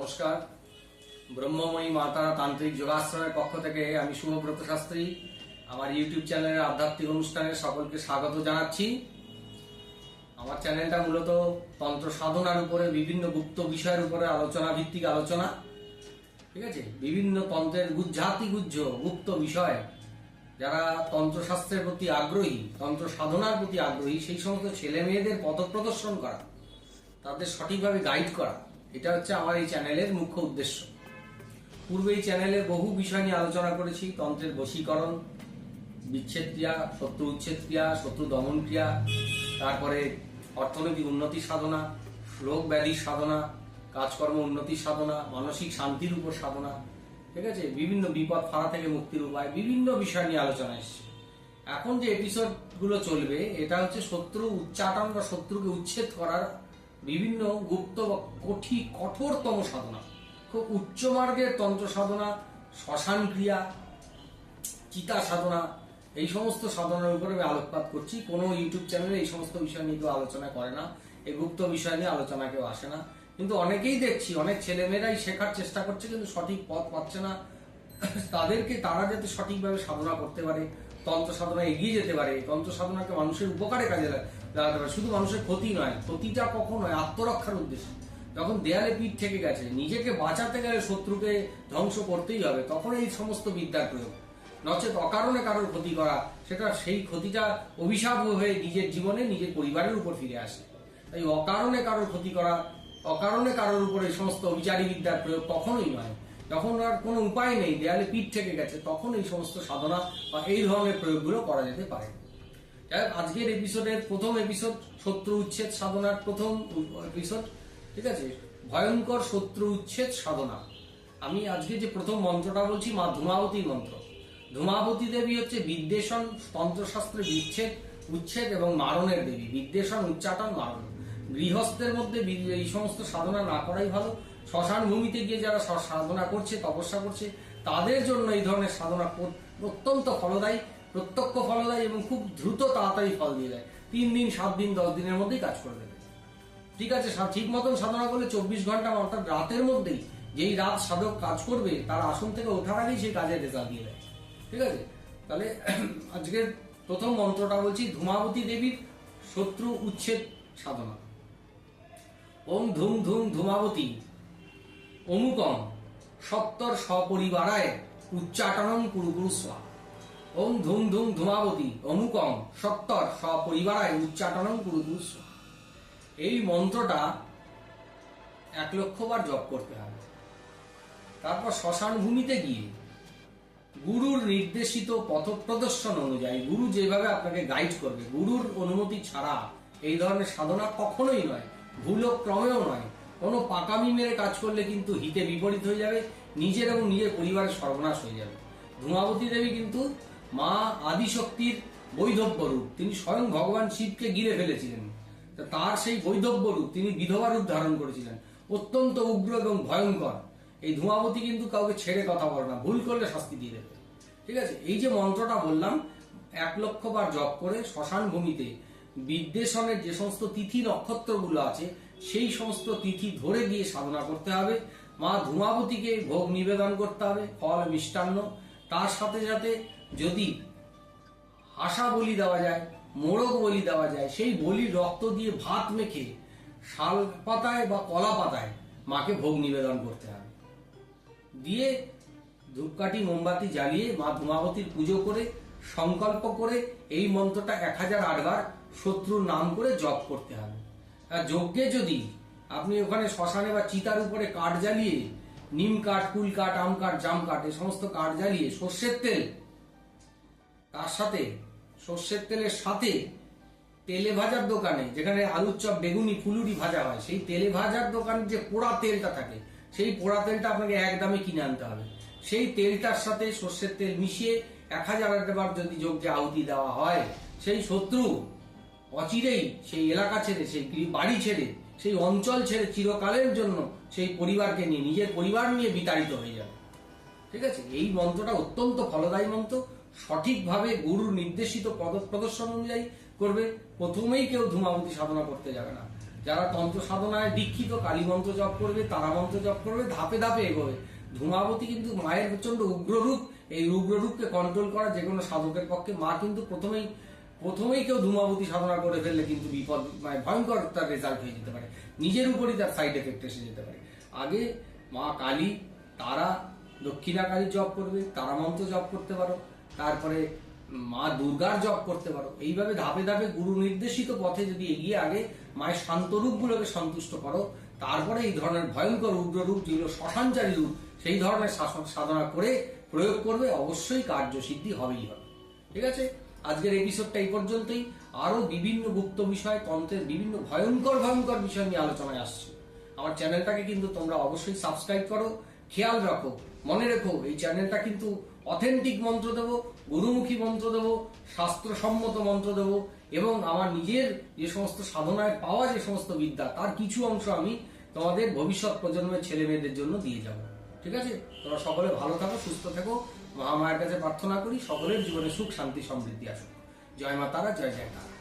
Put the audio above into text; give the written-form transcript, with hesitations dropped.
নমস্কার। ব্রহ্মময়ী মাতারা তান্ত্রিক যোগাশ্রমের পক্ষ থেকে আমি শুভব্রত শাস্ত্রী আমার ইউটিউব চ্যানেলের আধ্যাত্মিক অনুষ্ঠানে সকলকে স্বাগত জানাচ্ছি। আমার চ্যানেলটা মূলত তন্ত্র সাধনার উপরে বিভিন্ন গুপ্ত বিষয়ের উপরে আলোচনা ভিত্তিক আলোচনা, ঠিক আছে। বিভিন্ন তন্ত্রের গুহ্য গুপ্ত বিষয়, যারা তন্ত্রশাস্ত্রের প্রতি আগ্রহী, তন্ত্র সাধনার প্রতি আগ্রহী, সেই সমস্ত ছেলে মেয়েদের পথ প্রদর্শন করা, তাদের সঠিকভাবে গাইড করা, এটা হচ্ছে আমার এই চ্যানেলের মুখ্য উদ্দেশ্য। পূর্বে এই চ্যানেলে বহু বিষয় নিয়ে আলোচনা করেছি। তন্ত্রের বশীকরণ, বিচ্ছেদ ক্রিয়া, শত্রু উচ্ছেদ ক্রিয়া, শত্রু দমন ক্রিয়া, তারপরে অর্থনৈতিক উন্নতি সাধনা, রোগ ব্যাধির সাধনা, কাজকর্ম উন্নতির সাধনা, মানসিক শান্তির উপর সাধনা, ঠিক আছে। বিভিন্ন বিপদ ফাড়া থেকে মুক্তির উপায়, বিভিন্ন বিষয় নিয়ে আলোচনা এসছে। এখন যে এপিসোড গুলো চলবে, এটা হচ্ছে শত্রু উচ্চাটন বা শত্রুকে উচ্ছেদ করার বিভিন্ন গুপ্ত বা কঠোরতম সাধনা, খুব উচ্চ মার্গের তন্ত্র সাধনা, শ্মশান ক্রিয়া, চিতা সাধনা, এই সমস্ত সাধনার উপরে আমি আলোকপাত করছি। কোনো ইউটিউব চ্যানেলে এই সমস্ত বিষয় নিয়ে কেউ আলোচনা করে না, এই গুপ্ত বিষয় নিয়ে আলোচনা কেউ আসে না। কিন্তু অনেকেই দেখছি, অনেক ছেলেমেয়েরাই শেখার চেষ্টা করছে, কিন্তু সঠিক পথ পাচ্ছে না। তারা যাতে সঠিকভাবে সাধনা করতে পারে, তন্ত্র সাধনা এগিয়ে যেতে পারে, তন্ত্র সাধনাকে মানুষের উপকারে কাজে লাগাতে পারে, শুধু মানুষের ক্ষতি নয়, ক্ষতিটা কখন হয় আত্মরক্ষার উদ্দেশ্যে। যখন দেয়ালে পিঠ থেকে গেছে, নিজেকে বাঁচাতে গেলে শত্রুকে ধ্বংস করতেই হবে, তখন এই সমস্ত বিদ্যার প্রয়োগ। নচেত অকারণে কারোর ক্ষতি করা, সেই ক্ষতিটা অভিশাপ হয়ে নিজের জীবনে, নিজের পরিবারের উপর ফিরে আসে। তাই অকারণে কারোর ক্ষতি করা, অকারণে কারোর উপর এই সমস্ত অবিচারী বিদ্যার প্রয়োগ কখনোই নয়। যখন আর কোনো উপায় নেই, দেয়ালে পিঠ থেকে গেছে, তখন এই সমস্ত সাধনা বা এই ধরনের প্রয়োগগুলো করা যেতে পারে। আজকের এপিসোডের প্রথম এপিসোড, শত্রু উচ্ছেদ সাধনার প্রথম এপিসোড, ঠিক আছে। ভয়ঙ্কর শত্রু উচ্ছেদ সাধনা। আমি আজকে যে প্রথম মন্ত্রটা বলছি, মা ধূমাবতী মন্ত্র। ধূমাবতী দেবী হচ্ছে বিদ্বেষণ, তন্ত্রশাস্ত্রে বিচ্ছেদ, উচ্ছেদ এবং মারণের দেবী। বিদ্বেষণ, উচ্চাটন, মারণ। গৃহস্থের মধ্যে এই সমস্ত সাধনা না করাই ভালো। শ্মশান ভূমিতে গিয়ে যারা সাধনা করছে, তপস্যা করছে, তাদের জন্য এই ধরনের সাধনা অত্যন্ত ফলদায়ী, প্রত্যক্ষ ফলদায়ী এবং খুব দ্রুত তাড়াতাড়ি ফল দিয়ে দেয়। 3 দিন, 7 দিন, 10 দিনের মধ্যেই কাজ করে দেবে, ঠিক আছে। ঠিক মতন সাধনা করলে 24 ঘন্টা অর্থাৎ রাতের মধ্যেই, যেই রাত সাধক কাজ করবে, তার আসন থেকে ওঠার আগেই সেই কাজের রেজাল্ট দিয়ে দেয়, ঠিক আছে। তাহলে আজকের প্রথম মন্ত্রটা বলছি, ধূমাবতী দেবীর শত্রু উচ্ছেদ সাধনা। ওম ধূম ধূম ধূমাবতী অমুকম সত্তর সপরিবারায় উচ্চাটনম কুরু কুরু স্বাহা। ওম ধূম ধূম ধূমাবতী অমুকম সত্তর সপরিবারায় উচ্চাটনম কুরু কুরু স্বাহা। এই মন্ত্রটা 1,00,000 বার জপ করতে হবে। তারপর শ্মশান ভূমিতে গিয়ে গুরুর নির্দেশিত পথ প্রদর্শন অনুযায়ী, গুরু যেভাবে আপনাকে গাইড করবে, গুরুর অনুমতি ছাড়া এই ধরনের সাধনা কখনোই নয়, ভুলক্রমেও নয়। কোনো পাকামি মেরে কাজ করলে কিন্তু হিতে বিপরীত হয়ে যাবে, নিজের এবং নিজের পরিবারের সর্বনাশ হয়ে যাবে। ধূমাবতী দেবী কিন্তু মা আদিশক্তির বৈধব্য রূপ। তিনি স্বয়ং ভগবান শিবকে গিলে ফেলেছিলেন, তার সেই বৈধব্য রূপ, তিনি বিধবা রূপ ধারণ করেছিলেন, অত্যন্ত উগ্র এবং ভয়ঙ্কর। এই ধূমাবতী কিন্তু কাউকে ছেড়ে কথা বলে না, ভুল করলে শাস্তি দিয়ে দেবে, ঠিক আছে। এই যে মন্ত্রটা বললাম, 1,00,000 বার জপ করে শ্মশান ভূমিতে বিদ্বেষণের যে সমস্ত তিথি নক্ষত্রগুলো আছে, সেই সমস্ত তিথি ধরে গিয়ে সাধনা করতে হবে। মা ধূমাবতীকে ভোগ নিবেদন করতে হবে, ফল মিষ্টান্ন। তার সাথে সাথে যদি হাসা বলি দেওয়া যায়, মোরগ বলি দেওয়া যায়, সেই বলির রক্ত দিয়ে ভাত মেখে শাল পাতায় বা কলা পাতায় মাকে ভোগ নিবেদন করতে হবে। দিয়ে ধূপকাঠি মোমবাতি জ্বালিয়ে মা ধূমাবতীর পুজো করে সংকল্প করে এই মন্ত্রটা 1008 বার শত্রুর নাম করে জপ করতে হবে। আর যজ্ঞে যদি আপনি ওখানে শ্মশানে বা চিতার উপরে কাঠ জ্বালিয়ে, নিম কাঠ, কুল কাঠ, আম কাঠ, জাম কাঠ, এই সমস্ত কাঠ জ্বালিয়ে সর্ষের তেল, তার সাথে সর্ষের তেলের সাথে তেলে ভাজার দোকানে, যেখানে আলুর চপ, বেগুনি, ফুলুরি ভাজা হয়, সেই তেলে ভাজার দোকানে যে পোড়া তেলটা থাকে, সেই পোড়া তেলটা আপনাকে একদমে কিনে আনতে হবে। সেই তেলটার সাথে সর্ষের তেল মিশিয়ে 1008 বার যদি যজ্ঞে আহুতি দেওয়া হয়, সেই শত্রু অচিরেই সেই এলাকা ছেড়ে, সেই বাড়ি ছেড়ে, সেই অঞ্চল ছেড়ে চিরকালের জন্য সেই পরিবারকে নিয়ে, নিজের পরিবার নিয়ে বিতাড়িত হয়ে যাবে, ঠিক আছে। এই মন্ত্রটা অত্যন্ত ফলদায়ী মন্ত্র। সঠিকভাবে গুরুর নির্দেশিত পদ প্রদর্শন অনুযায়ী করবে। প্রথমেই কেউ ধূমাবতী সাধনা করতে যাবে না, যারা তন্ত্র সাধনায় দীক্ষিত কালী মন্ত্র জপ করবে, তারা মন্ত্র জপ করবে, ধাপে ধাপে এগোবে। ধূমাবতী কিন্তু মায়ের প্রচন্ড উগ্ররূপ। এই উগ্ররূপকে কন্ট্রোল করা যে কোনো সাধকের পক্ষে। মা কিন্তু প্রথমেই কেউ ধূমাবতী সাধনা করে ফেললে কিন্তু বিপদ, মানে ভয়ঙ্কর তার রেজাল্ট হয়ে যেতে পারে, নিজের উপরই তার সাইড এফেক্ট এসে যেতে পারে। আগে মা কালী, তারা, দক্ষিণা কালী জপ করবে, তারা মন্ত্র জপ করতে পারো, তারপরে মা দুর্গার জপ করতে পারো। এইভাবে ধাপে ধাপে গুরু নির্দেশিত পথে যদি এগিয়ে আগে মায়ের শান্ত রূপগুলোকে সন্তুষ্ট করো, তারপরে এই ধরনের ভয়ঙ্কর উগ্র রূপ যেগুলো শ্মশানচারী রূপ, সেই ধরনের সাধনা করে প্রয়োগ করবে, অবশ্যই কার্যসিদ্ধি হবেই হবে। ঠিক আছে, আজকের এপিসোডটা এই পর্যন্তই। আরো বিভিন্ন গুপ্ত বিষয়, তন্ত্রের বিভিন্ন ভয়ঙ্কর বিষয় নিয়ে আলোচনায় আসছে। আমার চ্যানেলটাকে কিন্তু তোমরা অবশ্যই সাবস্ক্রাইব করো। খেয়াল রাখো, মনে রেখো, এই চ্যানেলটা কিন্তু অথেন্টিক মন্ত্র দেবো, গুরুমুখী মন্ত্র দেবো, শাস্ত্রসম্মত মন্ত্র দেবো, এবং আমার নিজের যে সমস্ত সাধনায় পাওয়া যে সমস্ত বিদ্যা, তার কিছু অংশ আমি তোমাদের ভবিষ্যৎ প্রজন্মের ছেলে মেয়েদের জন্য দিয়ে যাব। ঠিক আছে, তোমরা সকলে ভালো থাকো, সুস্থ থাকো। মহামায়ের কাছে প্রার্থনা করি সকলের জীবনে সুখ, শান্তি, সমৃদ্ধি আসুক। জয় মা তারা, জয় জয় তারা।